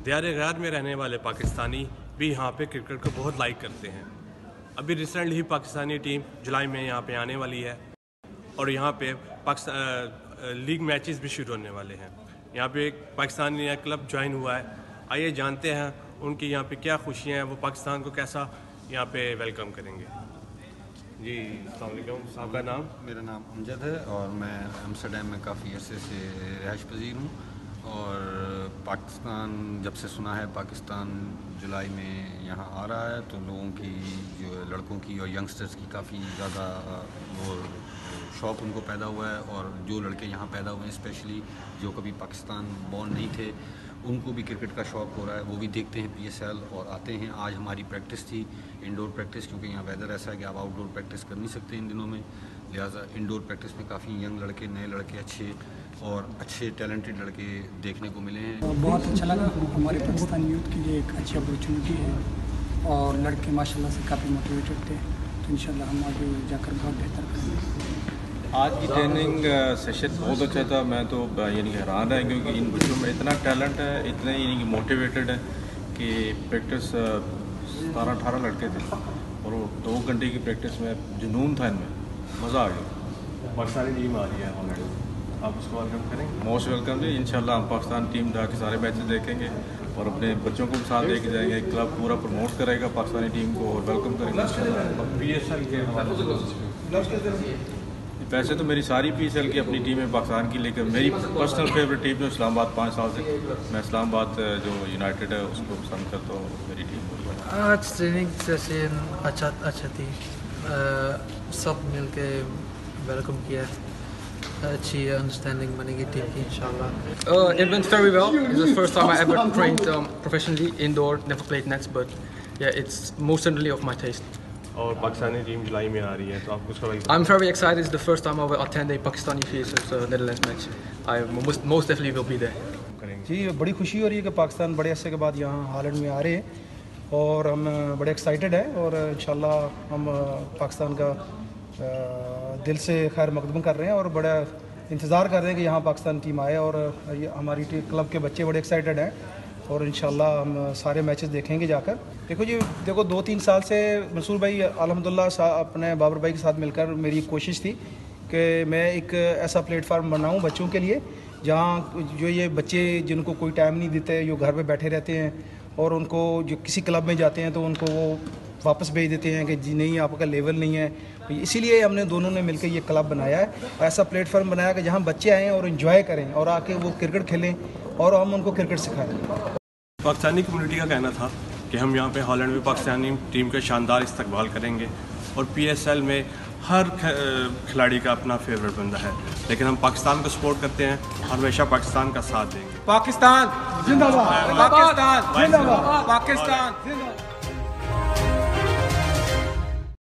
दियार गैर में रहने वाले पाकिस्तानी भी यहाँ पे क्रिकेट को बहुत लाइक करते हैं। अभी रिसेंटली ही पाकिस्तानी टीम जुलाई में यहाँ पे आने वाली है और यहाँ पे लीग मैचेस भी शुरू होने वाले हैं। यहाँ पे एक पाकिस्तानी नया क्लब ज्वाइन हुआ है। आइए जानते हैं उनकी यहाँ पे क्या खुशियाँ हैं, वो पाकिस्तान को कैसा यहाँ पे वेलकम करेंगे। जी अस्सलाम वालेकुम, साहब का नाम? मेरा नाम अमजद है और मैं एम्स्टर्डम में काफ़ी अरसे से रिहाइश पजीर हूँ। और पाकिस्तान जब से सुना है पाकिस्तान जुलाई में यहाँ आ रहा है तो लोगों की जो लड़कों की और यंगस्टर्स की काफ़ी ज़्यादा वो शौक़ उनको पैदा हुआ है। और जो लड़के यहाँ पैदा हुए हैं स्पेशली जो कभी पाकिस्तान बॉर्न नहीं थे उनको भी क्रिकेट का शौक़ हो रहा है। वो भी देखते हैं PSL और आते हैं। आज हमारी प्रैक्टिस थी, इंडोर प्रैक्टिस, क्योंकि यहाँ वेदर ऐसा है कि आप आउटडोर प्रैक्टिस कर नहीं सकते इन दिनों में, लिहाजा इंडोर प्रैक्टिस में काफ़ी यंग लड़के, नए लड़के, अच्छे टैलेंटेड लड़के देखने को मिले हैं। बहुत अच्छा लगा। हमारे पाकिस्तानी यूथ के लिए एक अच्छी अपॉर्चुनिटी है और लड़के माशाल्लाह से काफ़ी मोटिवेटेड थे, तो इंशाल्लाह हम आगे जाकर बहुत बेहतर करेंगे। आज की ट्रेनिंग सेशन बहुत अच्छा था। मैं तो यानी हैरान है क्योंकि इन बच्चों में इतना टैलेंट है, इतने यानी मोटिवेटेड है कि प्रैक्टिस 17-18 लड़के थे और वो 2 घंटे की प्रैक्टिस में जुनून था इनमें, मज़ा आ गया। पाकिस्तानी टीम आ रही है ऑलरेडी, आप उसको वेलकम करेंगे? मोस्ट वेलकम जी। इंशाल्लाह हम पाकिस्तान टीम जाके सारे मैचेस देखेंगे और अपने बच्चों को भी साथ लेके जाएंगे। क्लब पूरा प्रमोट करेगा पाकिस्तानी टीम को और वेलकम करेंगे इंशाल्लाह। PSL के वैसे तो मेरी सारी PSL की अपनी टीम है पाकिस्तान की, लेकिन मेरी पर्सनल फेवरेट टीम है इस्लामाबाद। 5 साल से मैं इस्लामाबाद जो यूनाइटेड है उसको पसंद करता हूँ, मेरी टीम। आज ट्रेनिंग सेशन अच्छा थी, सब मिल के वेलकम किया, अच्छी अंडरस्टैंडिंग बनेगी टीम की इंशाल्लाह। It went very well. It's the first time I ever trained professionally indoor. Never played nets, but yeah, it's most certainly of my taste. और पाकिस्तानी टीम जुलाई में आ रही है तो आप उसका I'm very excited. It's the first time I will attend a Pakistani versus Netherlands match. I most definitely will be there. जी बड़ी खुशी हो रही है कि पाकिस्तान बड़े अरसे के बाद यहाँ हॉलैंड में आ रहे हैं और हम बड़े एक्साइटेड हैं और इंशाल्लाह हम पाकिस्तान का दिल से खैर मकदम कर रहे हैं और बड़ा इंतज़ार कर रहे हैं कि यहाँ पाकिस्तान टीम आए। और हमारी क्लब के बच्चे बड़े एक्साइटेड हैं और इंशाल्लाह हम सारे मैचेस देखेंगे जाकर। देखो 2-3 साल से मंसूर भाई अल्हम्दुलिल्लाह अपने बाबर भाई के साथ मिलकर मेरी कोशिश थी कि मैं एक ऐसा प्लेटफार्म बनाऊं बच्चों के लिए जहां जो ये बच्चे जिनको कोई टाइम नहीं देते, जो घर पे बैठे रहते हैं और उनको जो किसी क्लब में जाते हैं तो उनको वो वापस भेज देते हैं कि जी नहीं आपका लेवल नहीं है। इसीलिए हमने दोनों ने मिलकर ये क्लब बनाया है, ऐसा प्लेटफार्म बनाया कि जहाँ बच्चे आएँ और इन्जॉय करें और आके वो क्रिकेट खेलें और हम उनको क्रिकेट सिखाएं। पाकिस्तानी कम्युनिटी का कहना था कि हम यहाँ पे हॉलैंड में पाकिस्तानी टीम का शानदार इस्तकबाल करेंगे और PSL में हर खिलाड़ी का अपना फेवरेट बंदा है, लेकिन हम पाकिस्तान को सपोर्ट करते हैं, हमेशा पाकिस्तान का साथ देंगे। पाकिस्तान जिंदाबाद, पाकिस्तान जिंदाबाद, पाकिस्तान।